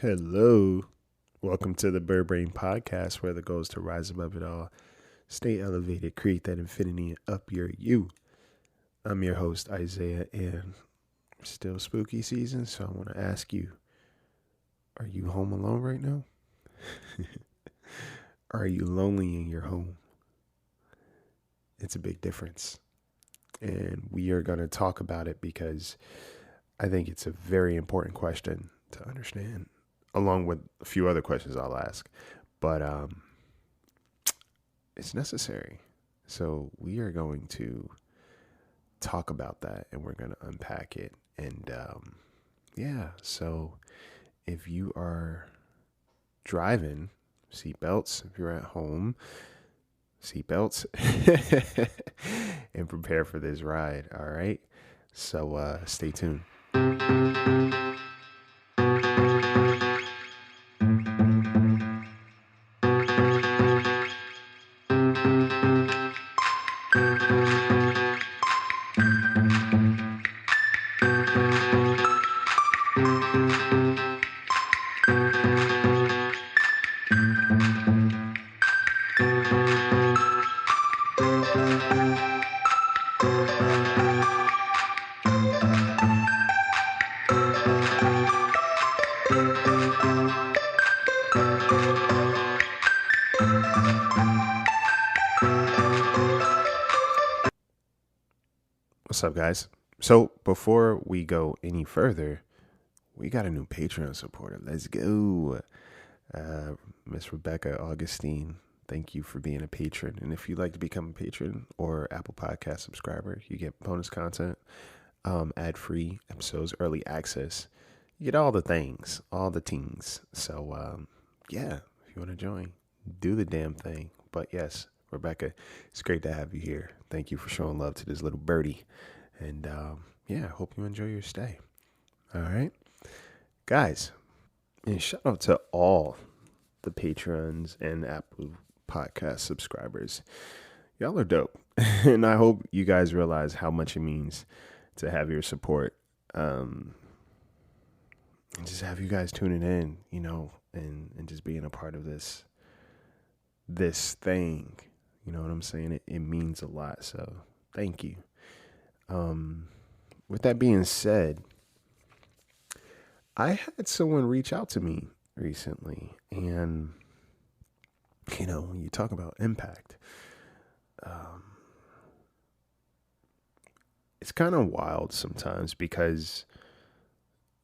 Hello. Welcome to the Bird Brain Podcast, where the goal is to rise above it all, stay elevated, create that infinity, and up your you. I'm your host, Isaiah, and still spooky season, so I want to ask you, are you home alone right now? Are you lonely in your home? It's a big difference. And we are going to talk about it because I think it's a very important question to understand, along with a few other questions I'll ask. But it's necessary. So we are going to talk about that and we're going to unpack it. And so if you are driving, seatbelts. If you're at home, seatbelts. And prepare for this ride. All right. So stay tuned. What's up, guys? So before we go any further, we got a new Patreon supporter. Let's go. Miss Rebecca Augustine, thank you for being a patron. And if you'd like to become a patron or Apple Podcast subscriber, you get bonus content, ad-free episodes, early access. You get all the things, all the things. So, if you want to join, do the damn thing. But yes, Rebecca, it's great to have you here. Thank you for showing love to this little birdie. And I hope you enjoy your stay. All right. Guys, and shout out to all the patrons and Apple Podcast subscribers. Y'all are dope. And I hope you guys realize how much it means to have your support. And just have you guys tuning in, and just being a part of this thing. You know what I'm saying? It means a lot. So thank you. With that being said, I had someone reach out to me recently, and when you talk about impact, it's kind of wild sometimes because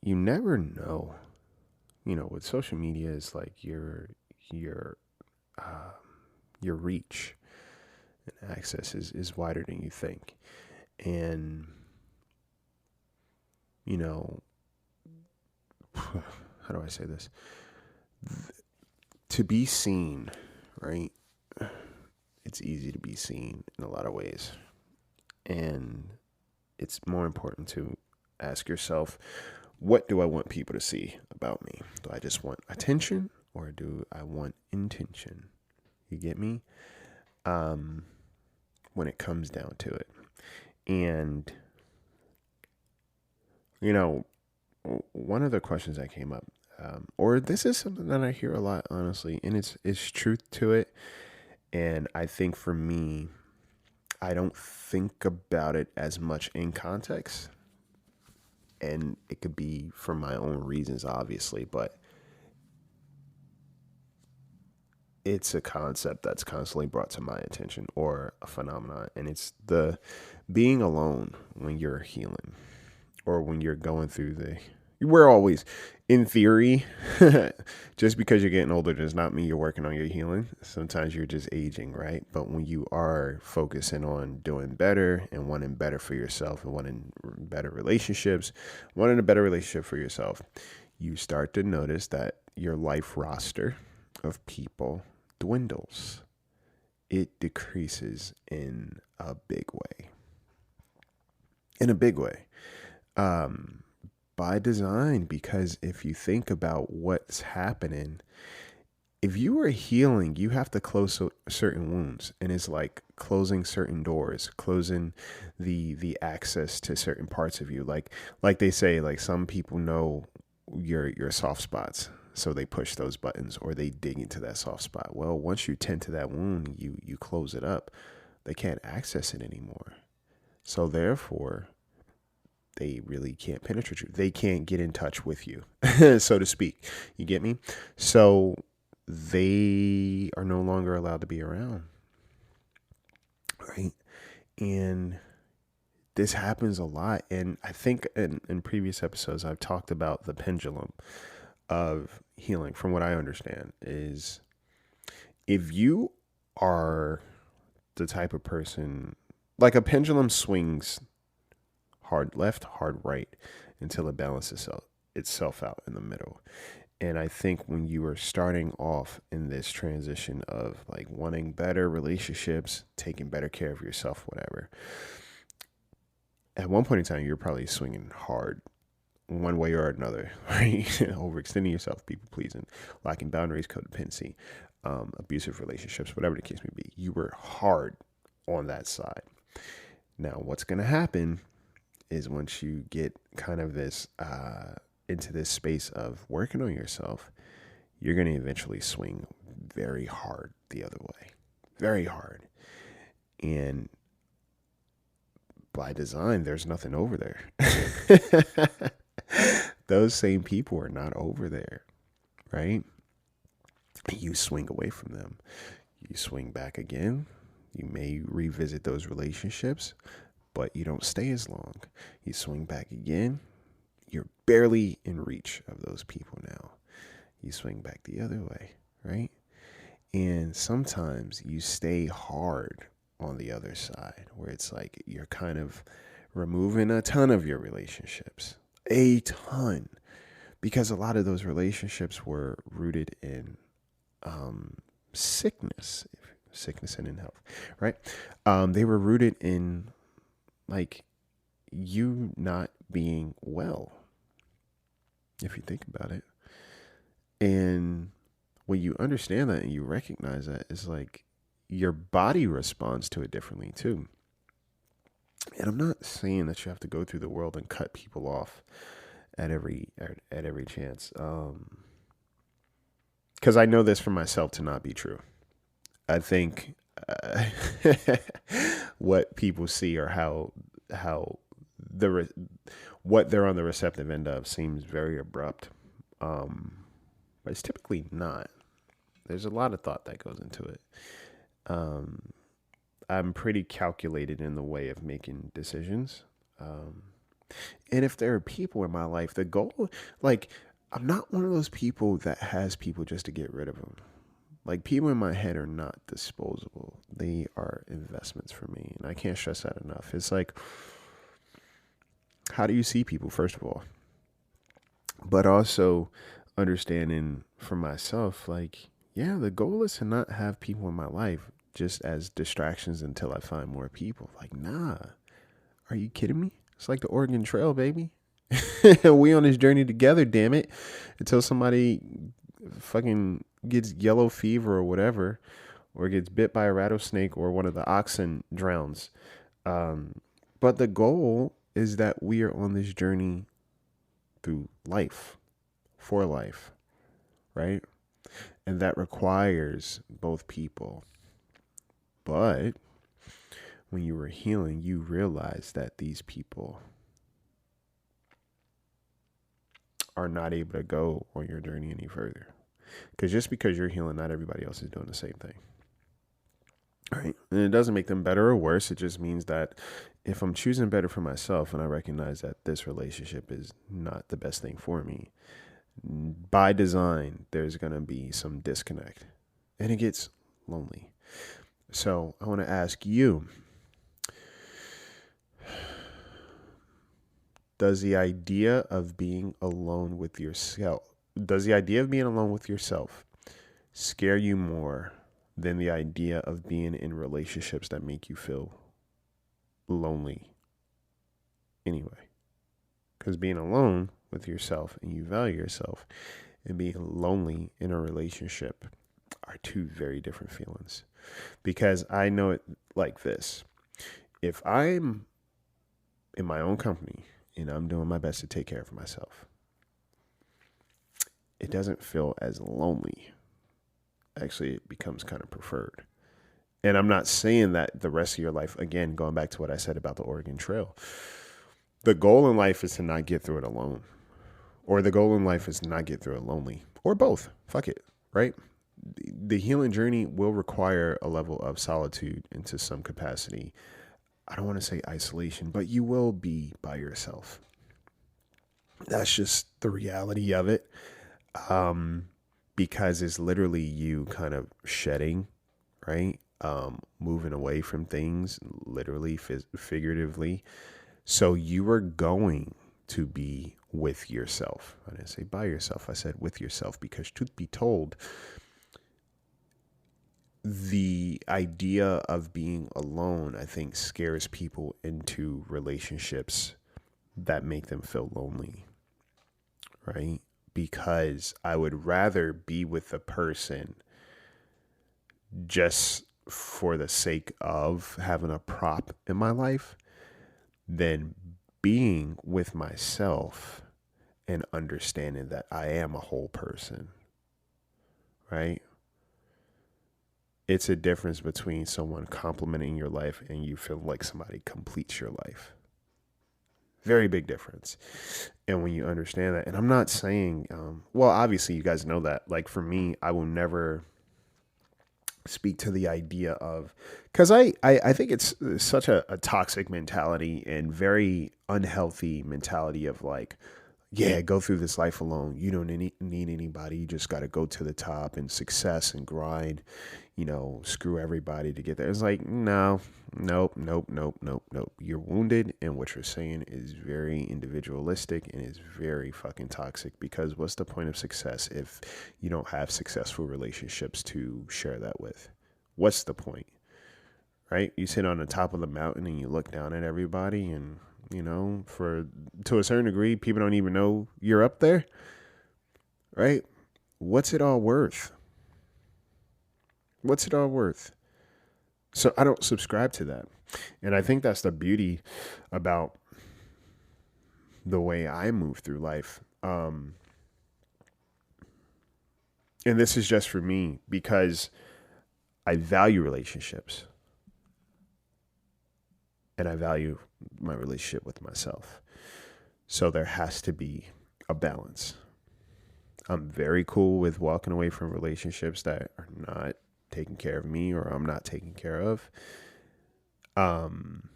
you never know. With social media, is like your reach and access is wider than you think, and how do I say this? To be seen, right? It's easy to be seen in a lot of ways. And it's more important to ask yourself, what do I want people to see about me? Do I just want attention or do I want intention? You get me? When it comes down to it. And, one of the questions that came up, or this is something that I hear a lot, honestly, and it's truth to it. And I think for me, I don't think about it as much in context. And it could be for my own reasons, obviously, but it's a concept that's constantly brought to my attention, or a phenomenon. And it's the being alone when you're healing, or when you're going through we're always, in theory, just because you're getting older does not mean you're working on your healing. Sometimes you're just aging, right? But when you are focusing on doing better and wanting better for yourself and wanting better relationships, wanting a better relationship for yourself, you start to notice that your life roster of people dwindles. It decreases in a big way. By design, because if you think about what's happening, if you are healing, you have to close certain wounds, and it's like closing certain doors, closing the access to certain parts of you. Like they say, like some people know your soft spots. So they push those buttons or they dig into that soft spot. Well, once you tend to that wound, you close it up. They can't access it anymore. So therefore, they really can't penetrate you. They can't get in touch with you, so to speak. You get me? So they are no longer allowed to be around. Right? And this happens a lot. And I think in previous episodes, I've talked about the pendulum of healing. From what I understand, is if you are the type of person, like a pendulum swings hard left, hard right until it balances itself out in the middle. And I think when you are starting off in this transition of like wanting better relationships, taking better care of yourself, whatever, at one point in time, you're probably swinging hard one way or another, right? Overextending yourself, people pleasing, lacking boundaries, codependency, abusive relationships, whatever the case may be. You were hard on that side. Now, what's going to happen is once you get kind of this into this space of working on yourself, you're going to eventually swing very hard the other way, very hard. And by design, there's nothing over there. Those same people are not over there, right? You swing away from them. You swing back again. You may revisit those relationships, but you don't stay as long. You swing back again. You're barely in reach of those people now. You swing back the other way, right? And sometimes you stay hard on the other side where it's like you're kind of removing a ton of your relationships. A ton. Because a lot of those relationships were rooted in sickness and in health, right? They were rooted in like you not being well, if you think about it. And when you understand that and you recognize that, it's like your body responds to it differently too. And I'm not saying that you have to go through the world and cut people off at every chance, because I know this for myself to not be true. I think what people see or how what they're on the receptive end of seems very abrupt, but it's typically not. There's a lot of thought that goes into it. I'm pretty calculated in the way of making decisions. And if there are people in my life, the goal, like, I'm not one of those people that has people just to get rid of them. Like, people in my head are not disposable. They are investments for me. And I can't stress that enough. It's like, how do you see people, first of all? But also understanding for myself, like, yeah, the goal is to not have people in my life just as distractions until I find more people. Like, nah, are you kidding me? It's like the Oregon Trail, baby. We on this journey together, damn it. Until somebody fucking gets yellow fever or whatever, or gets bit by a rattlesnake or one of the oxen drowns. But the goal is that we are on this journey through life, for life, right? And that requires both people. But when you were healing, you realize that these people are not able to go on your journey any further. Because just because you're healing, not everybody else is doing the same thing. Right? And it doesn't make them better or worse. It just means that if I'm choosing better for myself and I recognize that this relationship is not the best thing for me, by design, there's going to be some disconnect. And it gets lonely. So I want to ask you, does the idea of being alone with yourself scare you more than the idea of being in relationships that make you feel lonely anyway? Because being alone with yourself and you value yourself and being lonely in a relationship are two very different feelings. Because I know it like this. If I'm in my own company and I'm doing my best to take care of myself, it doesn't feel as lonely. Actually, it becomes kind of preferred. And I'm not saying that the rest of your life, again, going back to what I said about the Oregon Trail, the goal in life is to not get through it alone, or the goal in life is to not get through it lonely, or both. Fuck it, right? The healing journey will require a level of solitude into some capacity. I don't want to say isolation, but you will be by yourself. That's just the reality of it. Because it's literally you kind of shedding, right? Moving away from things, literally, figuratively. So you are going to be with yourself. I didn't say by yourself. I said with yourself, because truth be told, the idea of being alone, I think, scares people into relationships that make them feel lonely, right? Because I would rather be with a person just for the sake of having a prop in my life than being with myself and understanding that I am a whole person, right? It's a difference between someone complimenting your life and you feel like somebody completes your life. Very big difference. And when you understand that, and I'm not saying, well, obviously you guys know that, like for me, I will never speak to the idea of, because I think it's such a toxic mentality and very unhealthy mentality of like, yeah, go through this life alone. You don't need anybody. You just got to go to the top and success and grind, screw everybody to get there. It's like, no, nope. You're wounded. And what you're saying is very individualistic and is very fucking toxic, because what's the point of success if you don't have successful relationships to share that with? What's the point? Right? You sit on the top of the mountain and you look down at everybody, and to a certain degree, people don't even know you're up there, right? What's it all worth? What's it all worth? So I don't subscribe to that. And I think that's the beauty about the way I move through life. And this is just for me because I value relationships. And I value my relationship with myself. So there has to be a balance. I'm very cool with walking away from relationships that are not taking care of me or I'm not taking care of. I'm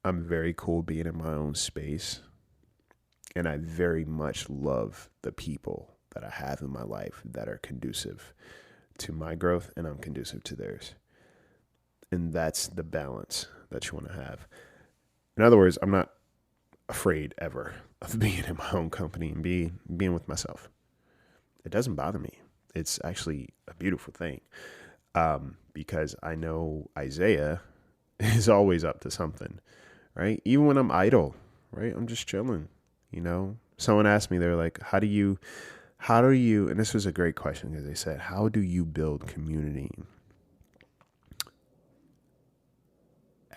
very cool being in my own space. And I very much love the people that I have in my life that are conducive to my growth, and I'm conducive to theirs. And that's the balance that you want to have. In other words, I'm not afraid ever of being in my own company and being with myself. It doesn't bother me. It's actually a beautiful thing, because I know Isaiah is always up to something, right? Even when I'm idle, right? I'm just chilling, Someone asked me, they're like, how do you, and this was a great question because they said, how do you build community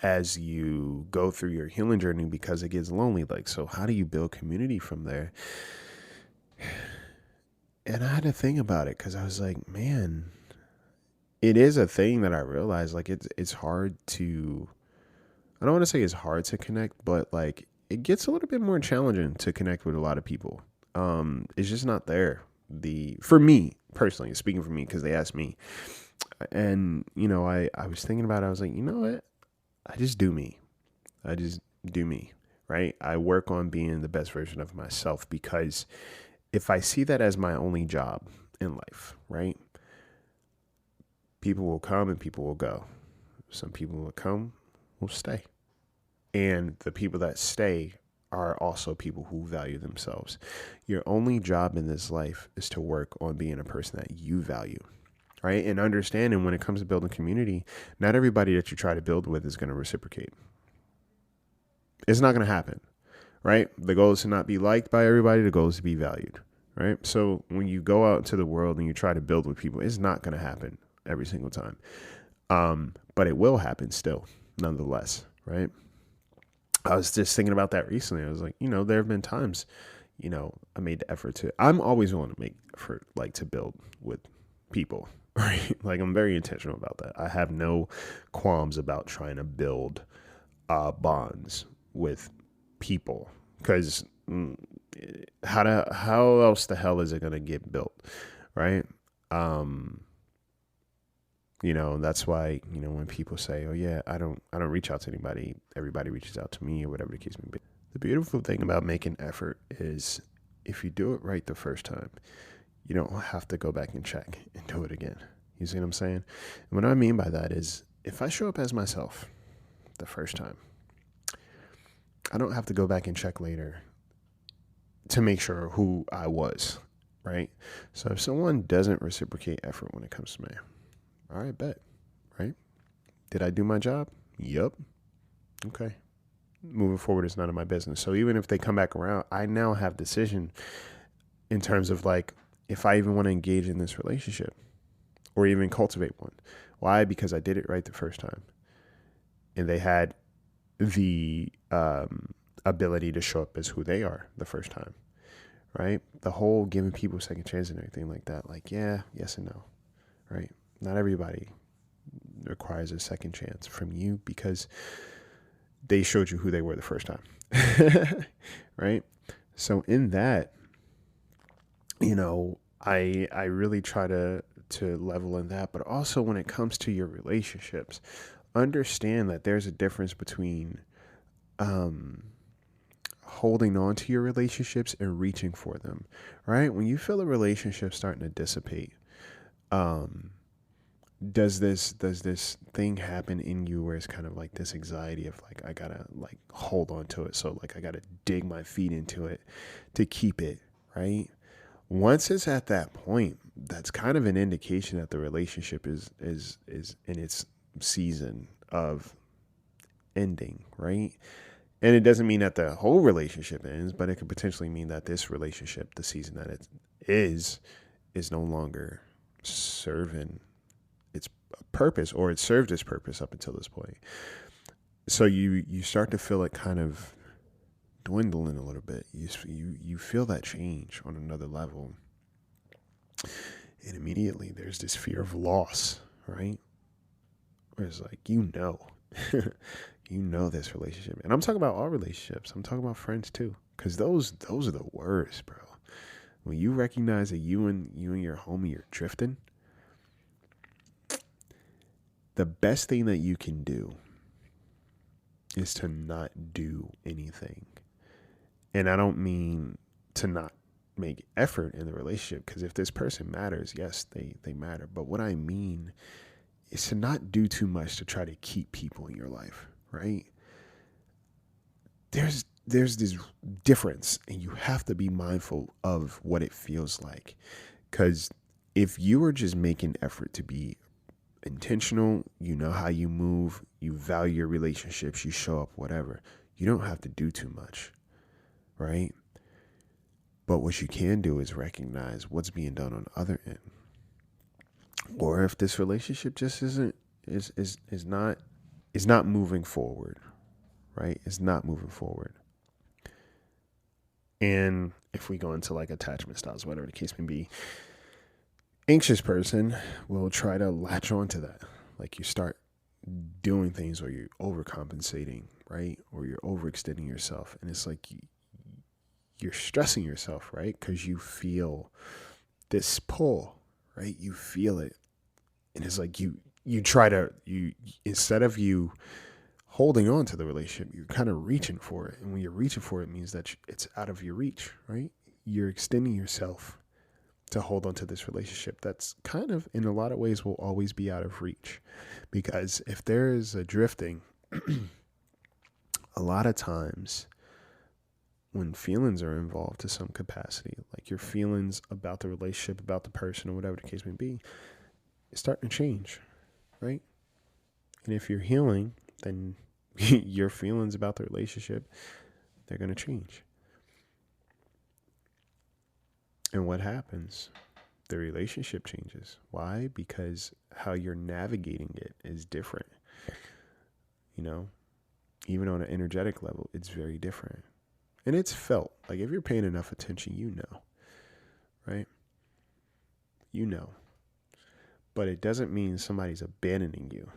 as you go through your healing journey, because it gets lonely? Like, so how do you build community from there? And I had to think about it because I was like, man, it is a thing that I realized, like, it's hard to, I don't want to say it's hard to connect, but like it gets a little bit more challenging to connect with a lot of people. It's just not there. For me personally, speaking for me, because they asked me, and I was thinking about it. I was like, you know what? I just do me. Right? I work on being the best version of myself, because if I see that as my only job in life, right? People will come and people will go. Some people will come, will stay. And the people that stay are also people who value themselves. Your only job in this life is to work on being a person that you value, right? And understanding when it comes to building community, not everybody that you try to build with is going to reciprocate. It's not going to happen, right? The goal is to not be liked by everybody. The goal is to be valued, right? So when you go out into the world and you try to build with people, it's not going to happen every single time. But it will happen still, nonetheless, right? I was just thinking about that recently. I was like, there have been times, I made the effort I'm always willing to make effort, like to build with people, right? Like I'm very intentional about that. I have no qualms about trying to build bonds with people because how else the hell is it going to get built, right? Um, that's why, when people say, oh yeah, I don't reach out to anybody, everybody reaches out to me or whatever the case may be. The beautiful thing about making effort is if you do it right the first time, you don't have to go back and check and do it again. You see what I'm saying? And what I mean by that is if I show up as myself the first time, I don't have to go back and check later to make sure who I was, right? So if someone doesn't reciprocate effort when it comes to me, all right, bet, right? Did I do my job? Yep. Okay. Moving forward is none of my business. So even if they come back around, I now have decision in terms of like if I even want to engage in this relationship or even cultivate one. Why? Because I did it right the first time. And they had the ability to show up as who they are the first time, right? The whole giving people a second chance and everything like that, like, yeah, yes and no, right? Not everybody requires a second chance from you because they showed you who they were the first time, right? So in that, I really try to level in that, but also when it comes to your relationships, understand that there's a difference between holding on to your relationships and reaching for them, right? When you feel a relationship starting to dissipate, does this thing happen in you where it's kind of like this anxiety of like I gotta like hold on to it, so like I gotta dig my feet into it to keep it, right? Once it's at that point, that's kind of an indication that the relationship is in its season of ending, right? And it doesn't mean that the whole relationship ends, but it could potentially mean that this relationship, the season that it is no longer serving its purpose, or it served its purpose up until this point. So you start to feel it kind of dwindling a little bit. You feel that change on another level. And immediately there's this fear of loss, right? Where it's like, this relationship. And I'm talking about all relationships. I'm talking about friends too. Because those are the worst, bro. When you recognize that you and your homie are drifting, the best thing that you can do is to not do anything. And I don't mean to not make effort in the relationship, because if this person matters, yes, they matter. But what I mean is to not do too much to try to keep people in your life, right? There's this difference, and you have to be mindful of what it feels like. Because if you are just making effort to be intentional, you know how you move, you value your relationships, you show up, whatever, you don't have to do too much, right? But what you can do is recognize what's being done on the other end. Or if this relationship just is not moving forward, right? It's not moving forward. And if we go into like attachment styles, whatever the case may be, anxious person will try to latch onto that. Like you start doing things, or you're overcompensating, right? Or you're overextending yourself. And it's like you're stressing yourself, right? Because you feel this pull, right? You feel it. And it's like you instead of you holding on to the relationship, you're kind of reaching for it. And when you're reaching for it, it means that it's out of your reach, right? You're extending yourself to hold on to this relationship that's kind of, in a lot of ways, will always be out of reach. Because if there is a drifting, a lot of times when feelings are involved to some capacity, like your feelings about the relationship, about the person, or whatever the case may be, it's starting to change, right? And if you're healing, then your feelings about the relationship, they're going to change. And what happens? The relationship changes. Why? Because how you're navigating it is different. Even on an energetic level, it's very different. And it's felt. Like if you're paying enough attention, you know, right? You know. But it doesn't mean somebody's abandoning you.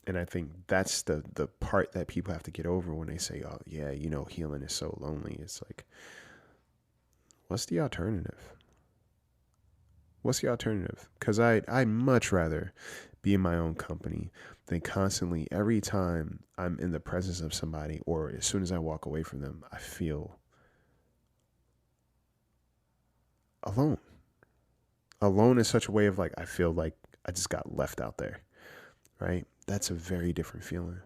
And I think that's the part that people have to get over when they say, oh, yeah, healing is so lonely. It's like, what's the alternative? What's the alternative? Because I'd much rather be in my own company than constantly, every time I'm in the presence of somebody or as soon as I walk away from them, I feel alone. Alone is such a way of like, I feel like I just got left out there, right? That's a very different feeling.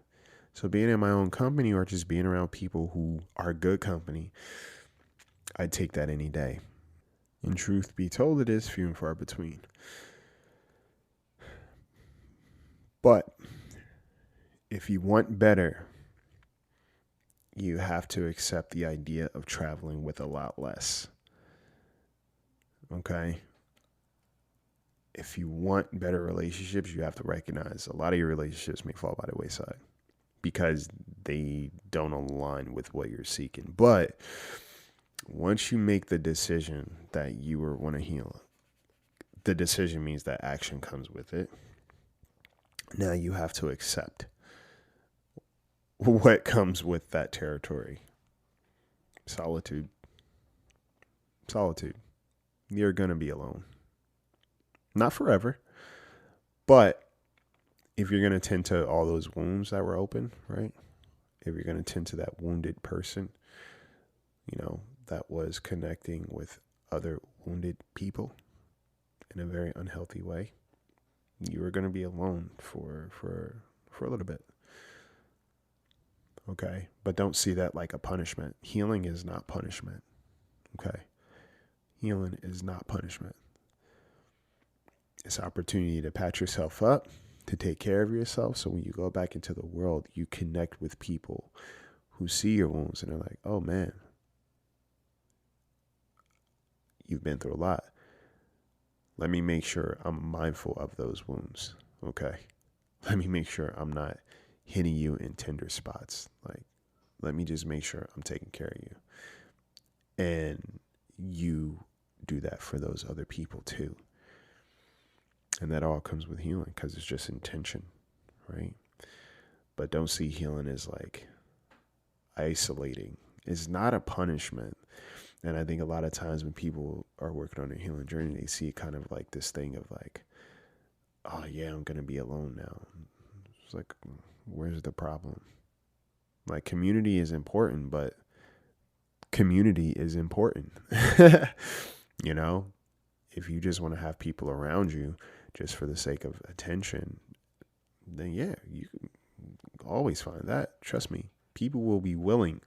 So being in my own company or just being around people who are good company, I'd take that any day. In truth be told, it is few and far between. But if you want better, you have to accept the idea of traveling with a lot less. Okay? If you want better relationships, you have to recognize a lot of your relationships may fall by the wayside because they don't align with what you're seeking. But once you make the decision that you want to heal, the decision means that action comes with it. Now you have to accept what comes with that territory. Solitude. Solitude. You're going to be alone. Not forever, but if you're going to tend to all those wounds that were open, right? If you're going to tend to that wounded person, that was connecting with other wounded people in a very unhealthy way, you are going to be alone for a little bit. Okay? But don't see that like a punishment. Healing is not punishment. Okay? Healing is not punishment. It's opportunity to pat yourself up, to take care of yourself. So when you go back into the world, you connect with people who see your wounds and are like, oh man, you've been through a lot. Let me make sure I'm mindful of those wounds. Okay. Let me make sure I'm not hitting you in tender spots. Like, let me just make sure I'm taking care of you. And you do that for those other people too. And that all comes with healing because it's just intention, right? But don't see healing as like isolating. It's not a punishment. And I think a lot of times when people are working on their healing journey, they see kind of like this thing of like, oh yeah, I'm going to be alone now. It's like, where's the problem? Like community is important, but community is important. If you just want to have people around you just for the sake of attention, then yeah, you can always find that. Trust me, people will be willing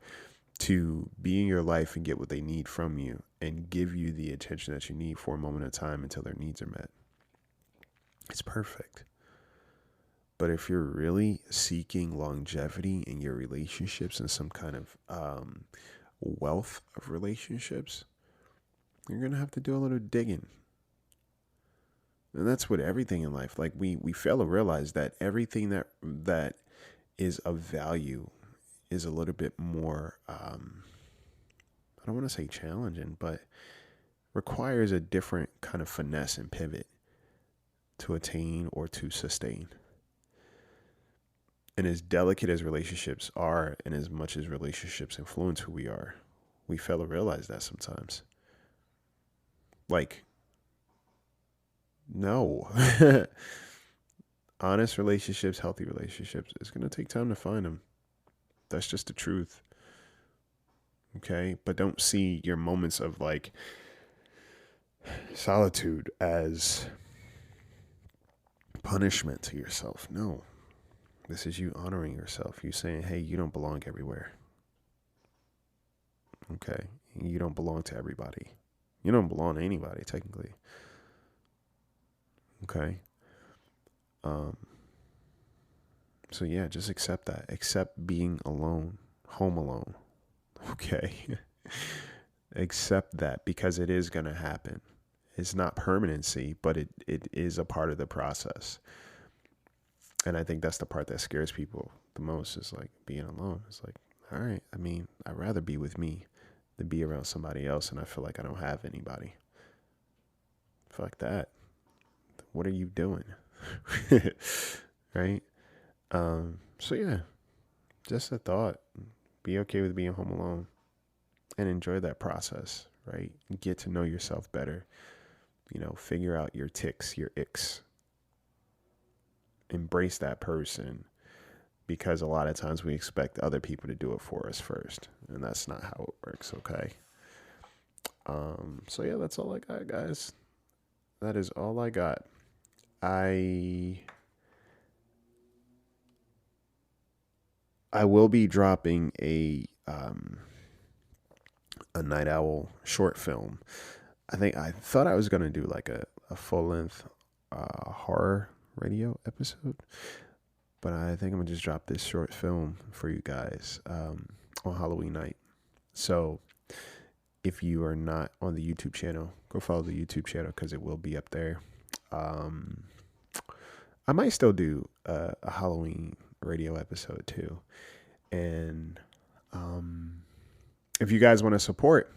to be in your life and get what they need from you and give you the attention that you need for a moment of time until their needs are met. It's perfect. But if you're really seeking longevity in your relationships and some kind of wealth of relationships, you're going to have to do a little digging. And that's with everything in life. Like we fail to realize that everything that is of value is a little bit more, I don't want to say challenging, but requires a different kind of finesse and pivot to attain or to sustain. And as delicate as relationships are, and as much as relationships influence who we are, we fail to realize that sometimes. Like, no. Honest relationships, healthy relationships, it's going to take time to find them. That's just the truth. Okay? But don't see your moments of like solitude as punishment to yourself. No. This is you honoring yourself. You saying, hey, you don't belong everywhere. Okay? You don't belong to everybody. You don't belong to anybody, technically. Okay? So yeah, just accept that. Accept being alone, home alone. Okay? Accept that because it is going to happen. It's not permanency, but it is a part of the process. And I think that's the part that scares people the most is like being alone. It's like, all right, I mean, I'd rather be with me to be around somebody else and I feel like I don't have anybody. Fuck that. What are you doing? Right? So yeah, just a thought. Be okay with being home alone and enjoy that process, right? Get to know yourself better. Figure out your ticks, your icks. Embrace that person, because a lot of times we expect other people to do it for us first, and that's not how it works, okay? So yeah, that's all I got, guys. That is all I got. I will be dropping a Night Owl short film. I thought I was gonna do like a full length horror radio episode, but I think I'm gonna just drop this short film for you guys on Halloween night. So if you are not on the YouTube channel, go follow the YouTube channel because it will be up there. I might still do a Halloween radio episode too. And if you guys want to support,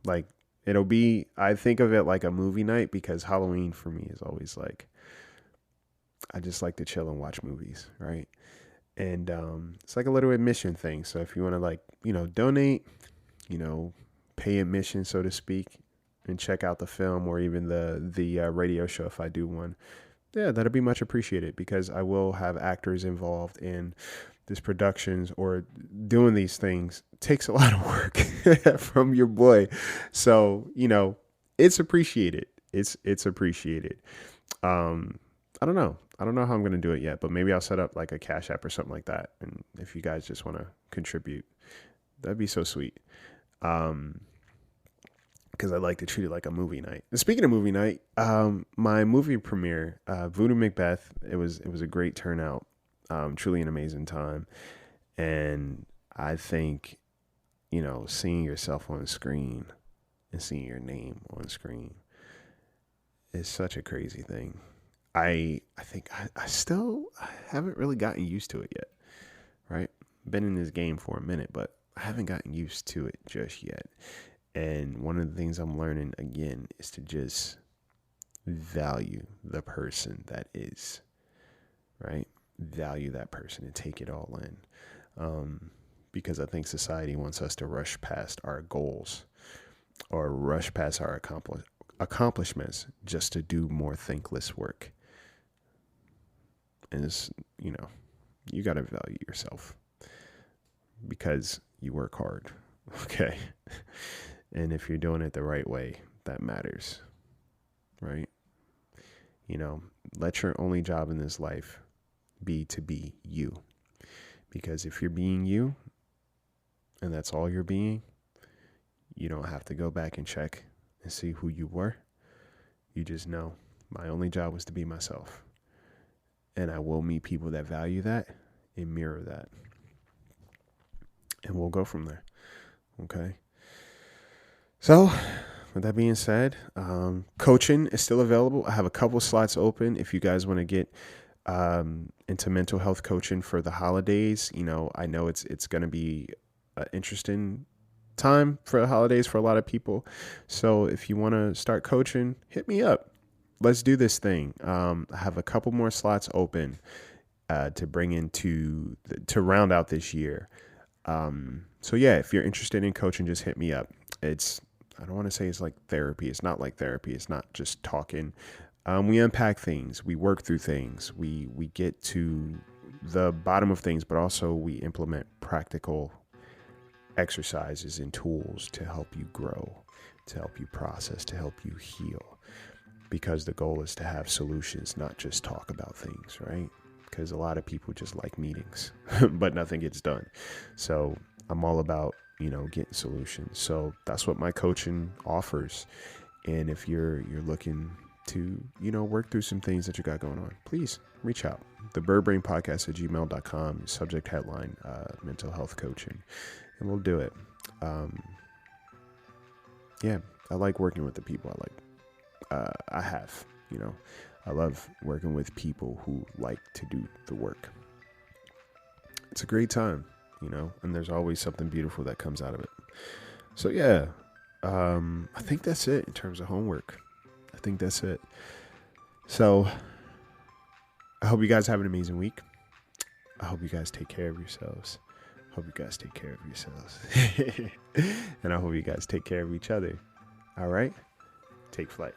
like it'll be, I think of it like a movie night, because Halloween for me is always like, I just like to chill and watch movies, right? And it's like a little admission thing. So if you want to like, donate, pay admission, so to speak, and check out the film or even the radio show if I do one, yeah, that'll be much appreciated, because I will have actors involved in this productions, or doing these things takes a lot of work from your boy. So, it's appreciated. It's appreciated. I don't know. I don't know how I'm going to do it yet, but maybe I'll set up like a Cash App or something like that. And if you guys just want to contribute, that'd be so sweet. Because I like to treat it like a movie night. And speaking of movie night, my movie premiere, Voodoo Macbeth, it was a great turnout. Truly an amazing time. And I think, seeing yourself on screen and seeing your name on screen is such a crazy thing. I think I still haven't really gotten used to it yet, right? Been in this game for a minute, but I haven't gotten used to it just yet. And one of the things I'm learning again is to just value the person that is, right? Value that person and take it all in. Because I think society wants us to rush past our goals or rush past our accomplishments just to do more thankless work. And it's, you got to value yourself because you work hard. Okay. And if you're doing it the right way, that matters. Right? Let your only job in this life be to be you. Because if you're being you, and that's all you're being, you don't have to go back and check and see who you were. You just know my only job was to be myself. And I will meet people that value that and mirror that. And we'll go from there. Okay. So, with that being said, coaching is still available. I have a couple slots open if you guys want to get into mental health coaching for the holidays. I know it's going to be an interesting time for the holidays for a lot of people. So if you want to start coaching, hit me up. Let's do this thing. I have a couple more slots open to bring into to round out this year. So yeah, if you're interested in coaching, just hit me up. I don't want to say it's like therapy. It's not like therapy. It's not just talking. We unpack things. We work through things. We get to the bottom of things, but also we implement practical exercises and tools to help you grow, to help you process, to help you heal. Because the goal is to have solutions, not just talk about things, right? Because a lot of people just like meetings, but nothing gets done. So I'm all about, getting solutions. So that's what my coaching offers. And if you're looking to, work through some things that you got going on, please reach out. The birdbrainpodcast@gmail.com, subject headline, mental health coaching, and we'll do it. Yeah, I like working with the people I like. I have, I love working with people who like to do the work. It's a great time, and there's always something beautiful that comes out of it. So yeah, I think that's it in terms of homework. I think that's it. So I hope you guys have an amazing week. I hope you guys take care of yourselves. Hope you guys take care of yourselves. And I hope you guys take care of each other. All right? Take flight.